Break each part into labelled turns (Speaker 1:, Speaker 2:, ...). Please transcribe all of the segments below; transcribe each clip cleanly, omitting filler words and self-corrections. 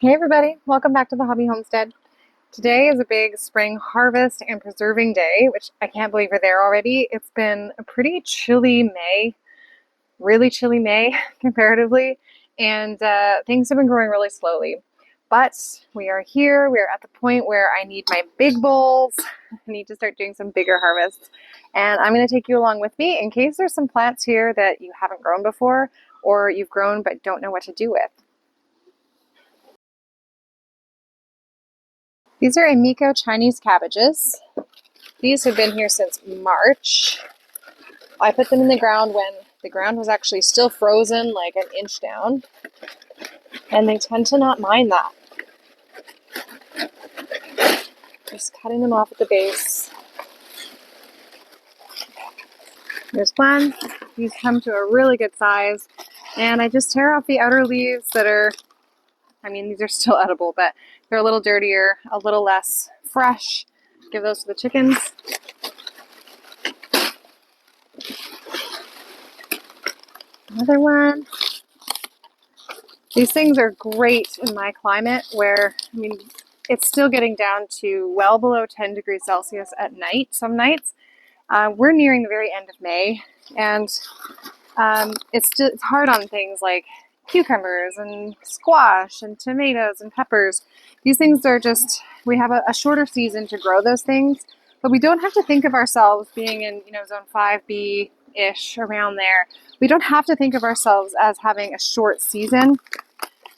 Speaker 1: Hey everybody, welcome back to the Hobby Homestead. Today is a big spring harvest and preserving day, which I can't believe we're there already. It's been a pretty chilly May, really chilly May comparatively, and things have been growing really slowly. But we are here, we're at the point where I need my big bowls. I need to start doing some bigger harvests. And I'm going to take you along with me in case there's some plants here that you haven't grown before or you've grown but don't know what to do with. These are Emiko Chinese cabbages. These have been here since March. I put them in the ground when the ground was actually still frozen, like an inch down. And they tend to not mind that. Just cutting them off at the base. There's one. These come to a really good size. And I just tear off the outer leaves that are, these are still edible, but they're a little dirtier, a little less fresh. Give those to the chickens. Another one. These things are great in my climate where, it's still getting down to well below 10 degrees Celsius at night, some nights. We're nearing the very end of May, and it's hard on things like cucumbers and squash and tomatoes and peppers. These things are just, we have a shorter season to grow those things, but we don't have to think of ourselves being in, zone 5B-ish, around there. We don't have to think of ourselves as having a short season.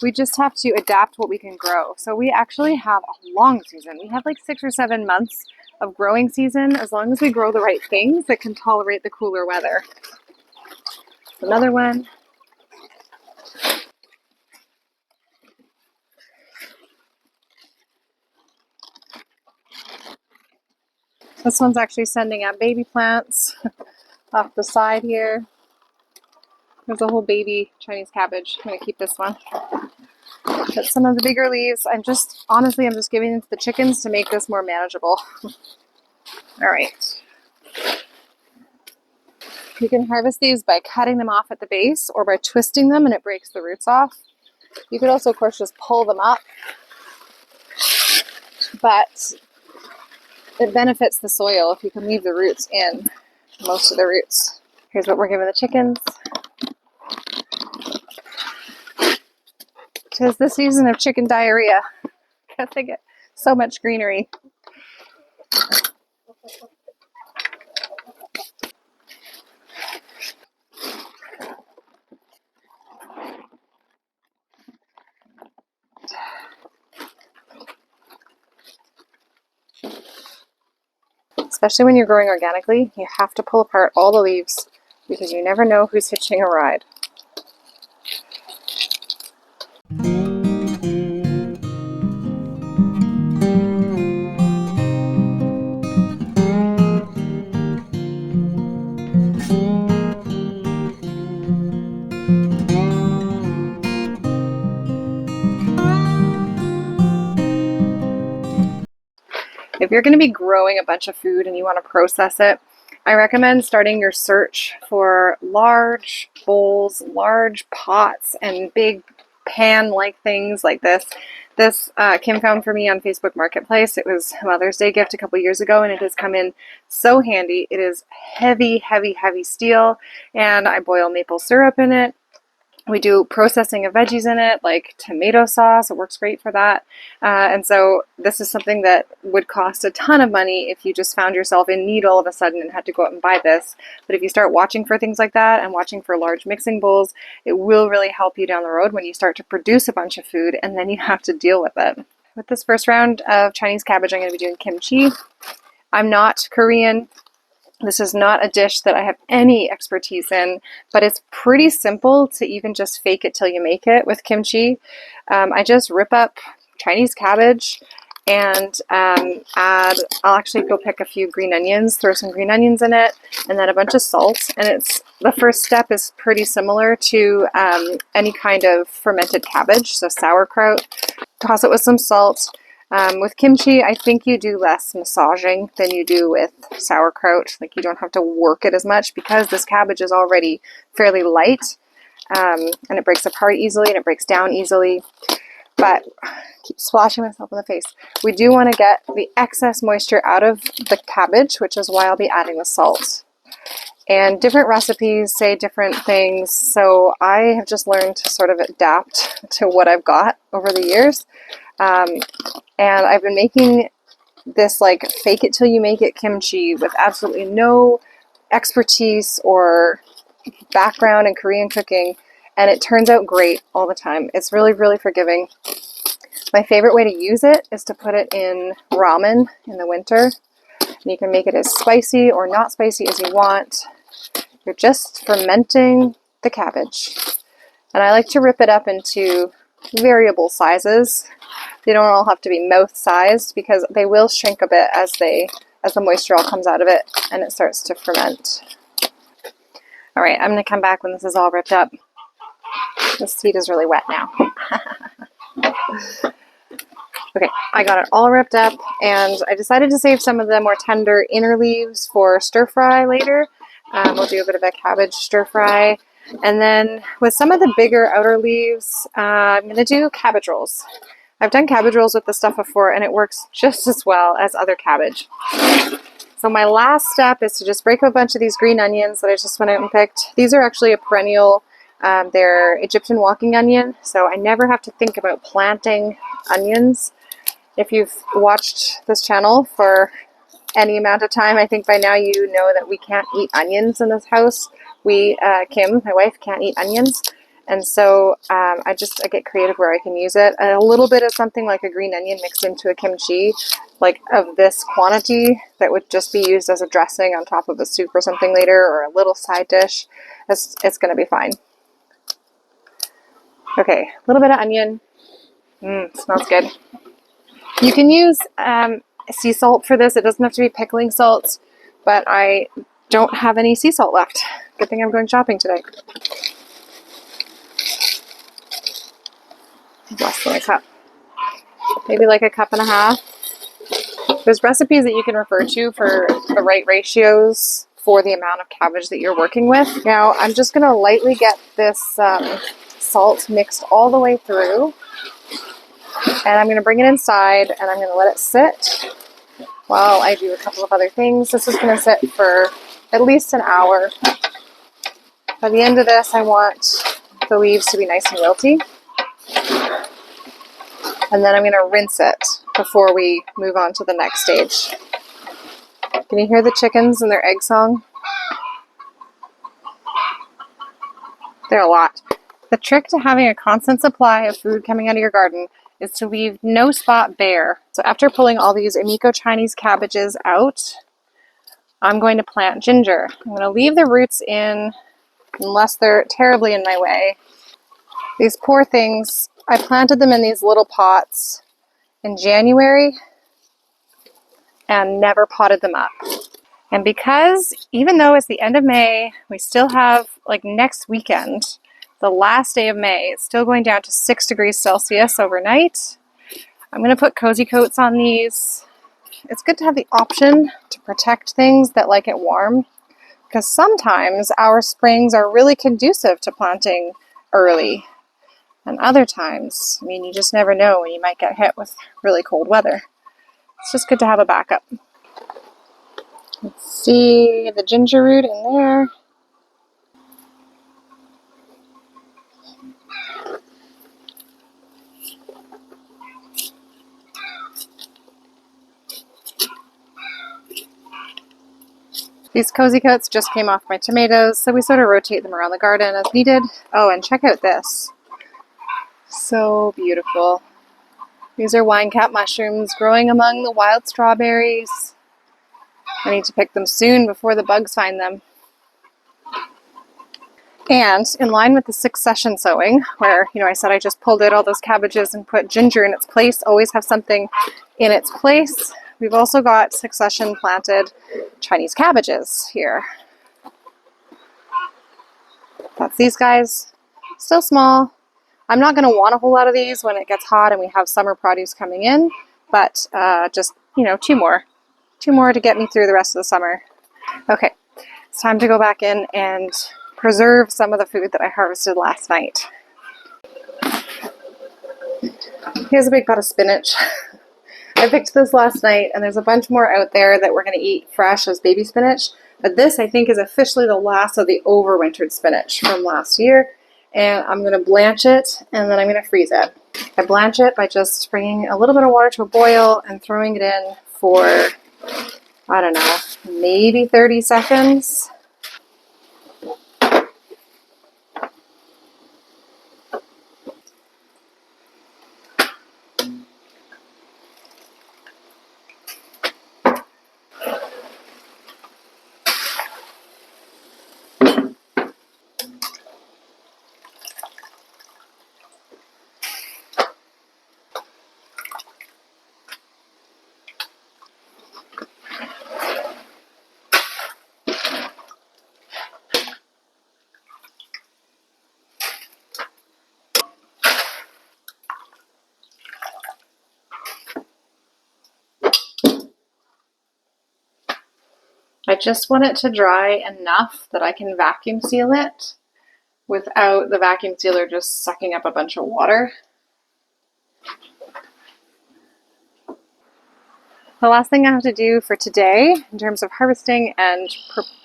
Speaker 1: We just have to adapt what we can grow. So we actually have a long season. We have like 6 or 7 months of growing season as long as we grow the right things that can tolerate the cooler weather. Another one. This one's actually sending out baby plants off the side here. There's a whole baby Chinese cabbage. I'm going to keep this one. But some of the bigger leaves, I'm just giving them to the chickens to make this more manageable. All right. You can harvest these by cutting them off at the base or by twisting them and it breaks the roots off. You could also, of course, just pull them up. But it benefits the soil if you can leave the roots in, most of the roots. Here's what we're giving the chickens. Tis the season of chicken diarrhea because they get so much greenery. Especially when you're growing organically, you have to pull apart all the leaves because you never know who's hitching a ride. If you're going to be growing a bunch of food and you want to process it, I recommend starting your search for large bowls, large pots, and big pan-like things like this. This Kim found for me on Facebook Marketplace. It was a Mother's Day gift a couple years ago, and it has come in so handy. It is heavy, heavy, heavy steel, and I boil maple syrup in it. We do processing of veggies in it, like tomato sauce. It works great for that. And so this is something that would cost a ton of money if you just found yourself in need all of a sudden and had to go out and buy this. But if you start watching for things like that and watching for large mixing bowls, it will really help you down the road when you start to produce a bunch of food and then you have to deal with it. With this first round of Chinese cabbage, I'm going to be doing kimchi. I'm not Korean. This is not a dish that I have any expertise in, but it's pretty simple to even just fake it till you make it with kimchi. I just rip up Chinese cabbage and I'll actually go pick a few green onions, throw some green onions in it, and then a bunch of salt. And the first step is pretty similar to any kind of fermented cabbage, so sauerkraut. Toss it with some salt. With kimchi, I think you do less massaging than you do with sauerkraut. Like, you don't have to work it as much because this cabbage is already fairly light, and it breaks apart easily and it breaks down easily. but keep splashing myself in the face. We do want to get the excess moisture out of the cabbage, which is why I'll be adding the salt. And different recipes say different things, so I have just learned to sort of adapt to what I've got over the years. And I've been making this like fake it till you make it kimchi with absolutely no expertise or background in Korean cooking, and it turns out great all the time. It's really, really forgiving. My favorite way to use it is to put it in ramen in the winter. And you can make it as spicy or not spicy as you want. You're just fermenting the cabbage. And I like to rip it up into variable sizes. They don't all have to be mouth sized because they will shrink a bit as the moisture all comes out of it and it starts to ferment. All right, I'm going to come back when this is all ripped up. This seed is really wet now. Okay, I got it all ripped up, and I decided to save some of the more tender inner leaves for stir fry later. We'll do a bit of a cabbage stir fry. And then with some of the bigger outer leaves, I'm going to do cabbage rolls. I've done cabbage rolls with this stuff before, and it works just as well as other cabbage. So my last step is to just break up a bunch of these green onions that I just went out and picked. These are actually a perennial. They're Egyptian walking onion, so I never have to think about planting onions. If you've watched this channel for any amount of time, I think by now you know that we can't eat onions in this house. Kim, my wife, can't eat onions. And so I get creative where I can use it. And a little bit of something like a green onion mixed into a kimchi, like of this quantity, that would just be used as a dressing on top of a soup or something later, or a little side dish. It's going to be fine. Okay, a little bit of onion. Smells good. You can use sea salt for this. It doesn't have to be pickling salt, but I don't have any sea salt left. Good thing I'm going shopping today. Less than a cup. Maybe like a cup and a half. There's recipes that you can refer to for the right ratios for the amount of cabbage that you're working with. Now, I'm just going to lightly get this salt mixed all the way through. And I'm going to bring it inside and I'm going to let it sit while I do a couple of other things. This is going to sit for at least an hour. By the end of this, I want the leaves to be nice and wilty. And then I'm going to rinse it before we move on to the next stage. Can you hear the chickens and their egg song? They're a lot. The trick to having a constant supply of food coming out of your garden is to leave no spot bare. So after pulling all these Emiko Chinese cabbages out, I'm going to plant ginger. I'm going to leave the roots in unless they're terribly in my way. These poor things, I planted them in these little pots in January and never potted them up. And because even though it's the end of May, we still have like next weekend, the last day of May, it's still going down to 6 degrees Celsius overnight. I'm going to put cozy coats on these. It's good to have the option to protect things that like it warm, because sometimes our springs are really conducive to planting early. And other times, I mean, you just never know when you might get hit with really cold weather. It's just good to have a backup. Let's see the ginger root in there. These cozy coats just came off my tomatoes, so we sort of rotate them around the garden as needed. Oh, and check out this. So beautiful. These are wine cap mushrooms growing among the wild strawberries. I need to pick them soon before the bugs find them. And in line with the succession sowing, where, I said I just pulled out all those cabbages and put ginger in its place, always have something in its place. We've also got succession planted Chinese cabbages here. That's these guys. Still small. I'm not going to want a whole lot of these when it gets hot and we have summer produce coming in, but just, 2 more. 2 more to get me through the rest of the summer. Okay, it's time to go back in and preserve some of the food that I harvested last night. Here's a big pot of spinach. I picked this last night, and there's a bunch more out there that we're going to eat fresh as baby spinach. But this, I think, is officially the last of the overwintered spinach from last year. And I'm going to blanch it, and then I'm going to freeze it. I blanch it by just bringing a little bit of water to a boil and throwing it in for, I don't know, maybe 30 seconds. I just want it to dry enough that I can vacuum seal it without the vacuum sealer just sucking up a bunch of water. The last thing I have to do for today in terms of harvesting and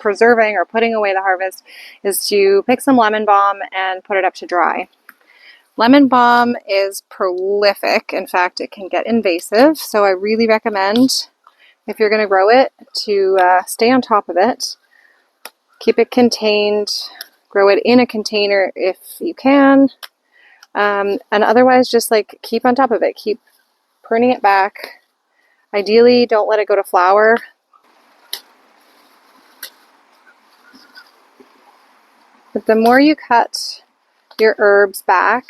Speaker 1: preserving or putting away the harvest is to pick some lemon balm and put it up to dry. Lemon balm is prolific. In fact, it can get invasive, so I really recommend, if you're going to grow it, to stay on top of it. Keep it contained. Grow it in a container if you can. And otherwise, just like keep on top of it. Keep pruning it back. Ideally, don't let it go to flower. But the more you cut your herbs back,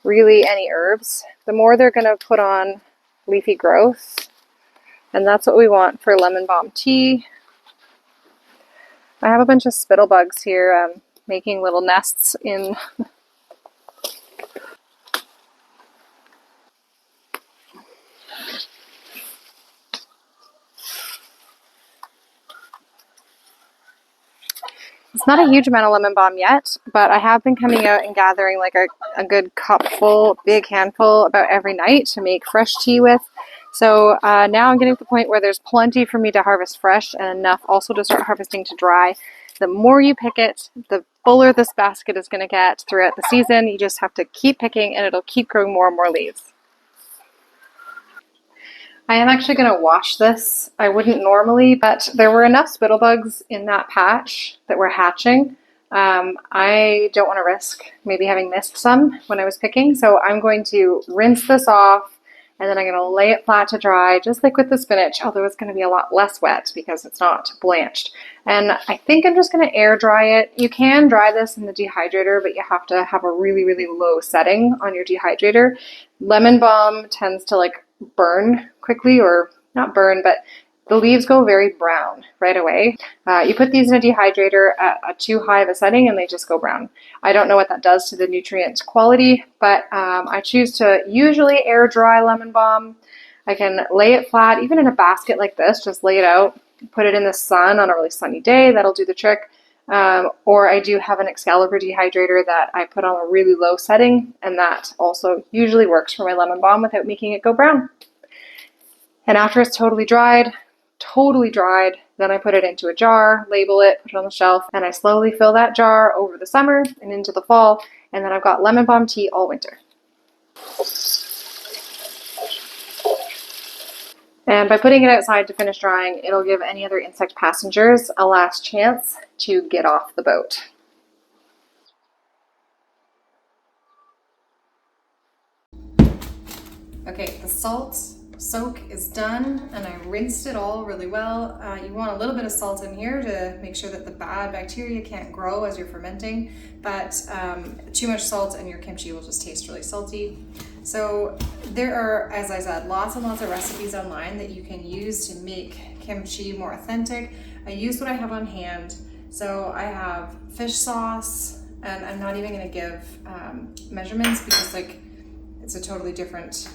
Speaker 1: really any herbs, the more they're going to put on leafy growth. And that's what we want for lemon balm tea. I have a bunch of spittlebugs here making little nests in. It's not a huge amount of lemon balm yet, but I have been coming out and gathering like a good cupful, big handful about every night to make fresh tea with. So now I'm getting to the point where there's plenty for me to harvest fresh and enough also to start harvesting to dry. The more you pick it, the fuller this basket is going to get throughout the season. You just have to keep picking and it'll keep growing more and more leaves. I am actually going to wash this. I wouldn't normally, but there were enough spittlebugs in that patch that were hatching. I don't want to risk maybe having missed some when I was picking, so I'm going to rinse this off and then I'm going to lay it flat to dry, just like with the spinach, although it's going to be a lot less wet because it's not blanched. And I think I'm just going to air dry it. You can dry this in the dehydrator, but you have to have a really, really low setting on your dehydrator. Lemon balm tends to like burn quickly, or not burn, but the leaves go very brown right away. You put these in a dehydrator at a too high of a setting and they just go brown. I don't know what that does to the nutrient quality, but I choose to usually air dry lemon balm. I can lay it flat, even in a basket like this, just lay it out, put it in the sun on a really sunny day, that'll do the trick. Or I do have an Excalibur dehydrator that I put on a really low setting, and that also usually works for my lemon balm without making it go brown. And after it's totally dried, then I put it into a jar, label it, put it on the shelf, and I slowly fill that jar over the summer and into the fall, and then I've got lemon balm tea all winter. And by putting it outside to finish drying, it'll give any other insect passengers a last chance to get off the boat. Okay, the salt soak is done and I rinsed it all really well. You want a little bit of salt in here to make sure that the bad bacteria can't grow as you're fermenting, but too much salt and your kimchi will just taste really salty. So there are, as I said, lots and lots of recipes online that you can use to make kimchi more authentic. I used what I have on hand. So I have fish sauce, and I'm not even gonna give measurements because like it's a totally different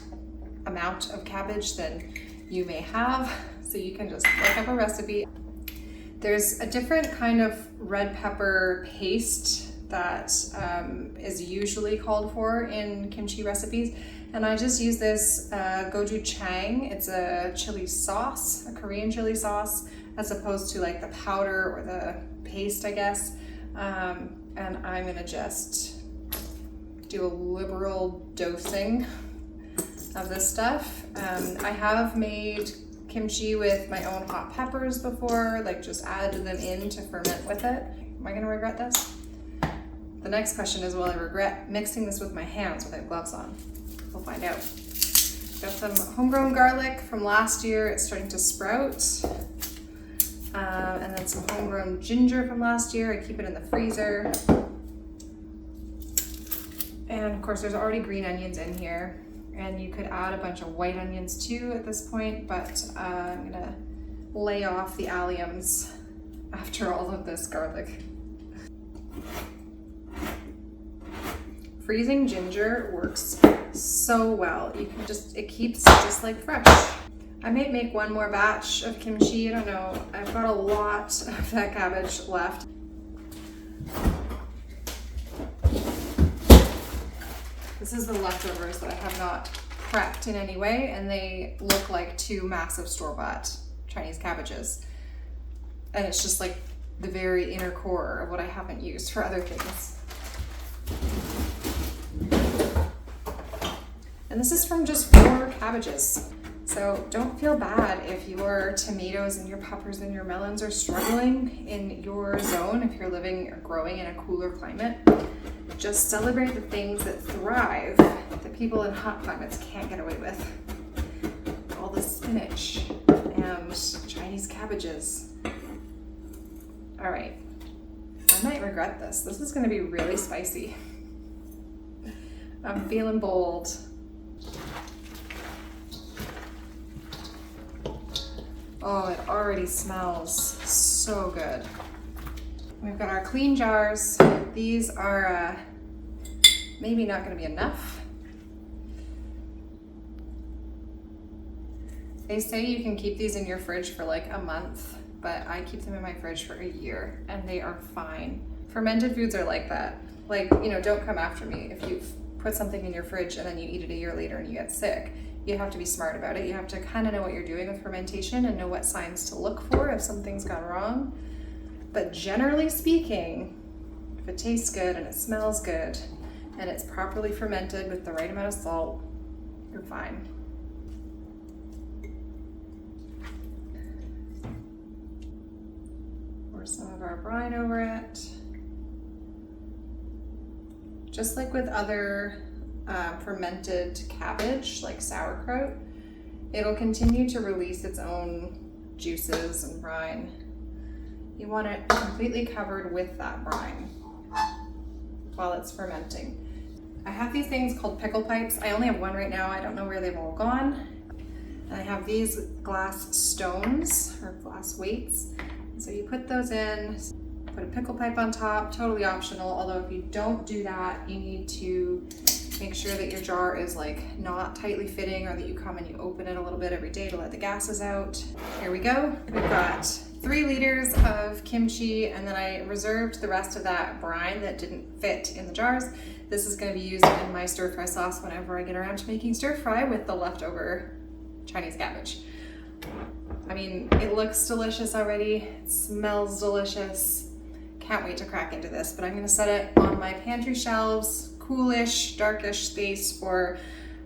Speaker 1: amount of cabbage than you may have. So you can just look up a recipe. There's a different kind of red pepper paste that is usually called for in kimchi recipes.
Speaker 2: And I just use this gochujang. It's a chili sauce, a Korean chili sauce, as opposed to like the powder or the paste, I guess. And I'm gonna just do a liberal dosing of this stuff. I have made kimchi with my own hot peppers before, like just added them in to ferment with it. Am I gonna regret this? The next question is, will I regret mixing this with my hands without gloves on? We'll find out. Got some homegrown garlic from last year. It's starting to sprout. And then some homegrown ginger from last year. I keep it in the freezer. And of course there's already green onions in here. And you could add a bunch of white onions too at this point, but I'm gonna lay off the alliums after all of this garlic. Freezing ginger works so well. You can it keeps just like fresh. I might make one more batch of kimchi, I don't know. I've got a lot of that cabbage left. This is the leftovers that I have not prepped in any way, and they look like two massive store-bought Chinese cabbages. And it's just like the very inner core of what I haven't used for other things. And this is from just 4 cabbages. So don't feel bad if your tomatoes and your peppers and your melons are struggling in your zone, if you're living or growing in a cooler climate. Just celebrate the things that thrive that people in hot climates can't get away with. All the spinach and Chinese cabbages. All right, I might regret this. This is gonna be really spicy. I'm feeling bold. Oh, it already smells so good. We've got our clean jars. These are maybe not gonna be enough. They say you can keep these in your fridge for like a month, but I keep them in my fridge for a year and they are fine. Fermented foods are like that. Like, you know, don't come after me if you've put something in your fridge and then you eat it a year later and you get sick. You have to be smart about it. You have to kind of know what you're doing with fermentation and know what signs to look for if something's gone wrong. But generally speaking, if it tastes good and it smells good and it's properly fermented with the right amount of salt, you're fine. Pour some of our brine over it. Just like with other fermented cabbage, like sauerkraut, it'll continue to release its own juices and brine. You want it completely covered with that brine while it's fermenting. I have these things called pickle pipes. I only have one right now. I don't know where they've all gone. And I have these glass stones or glass weights. So you put those in, put a pickle pipe on top, totally optional. Although if you don't do that, you need to make sure that your jar is like not tightly fitting, or that you come and you open it a little bit every day to let the gases out. Here we go. We've got 3 liters of kimchi, and then I reserved the rest of that brine that didn't fit in the jars. This is going to be used in my stir fry sauce whenever I get around to making stir fry with the leftover Chinese cabbage. I mean, it looks delicious already. It smells delicious. Can't wait to crack into this, but I'm going to set it on my pantry shelves, coolish, darkish space for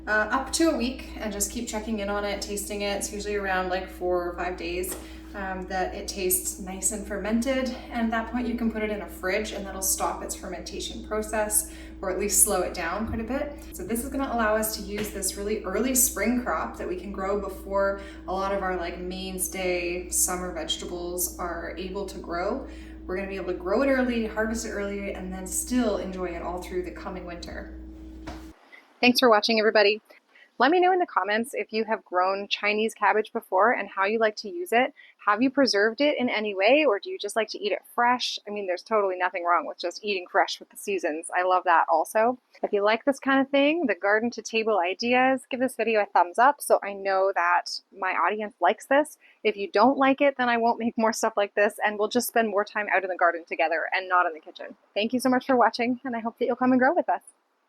Speaker 2: up to a week, and just keep checking in on it, tasting it. It's usually around like 4 or 5 days that it tastes nice and fermented. And at that point you can put it in a fridge and that'll stop its fermentation process, or at least slow it down quite a bit. So this is gonna allow us to use this really early spring crop that we can grow before a lot of our like mainstay summer vegetables are able to grow. We're gonna be able to grow it early, harvest it early, and then still enjoy it all through the coming winter.
Speaker 1: Thanks for watching, everybody. Let me know in the comments if you have grown Chinese cabbage before and how you like to use it. Have you preserved it in any way, or do you just like to eat it fresh? I mean, there's totally nothing wrong with just eating fresh with the seasons. I love that also. If you like this kind of thing, the garden to table ideas, give this video a thumbs up so I know that my audience likes this. If you don't like it, then I won't make more stuff like this, and we'll just spend more time out in the garden together and not in the kitchen. Thank you so much for watching, and I hope that you'll come and grow with us.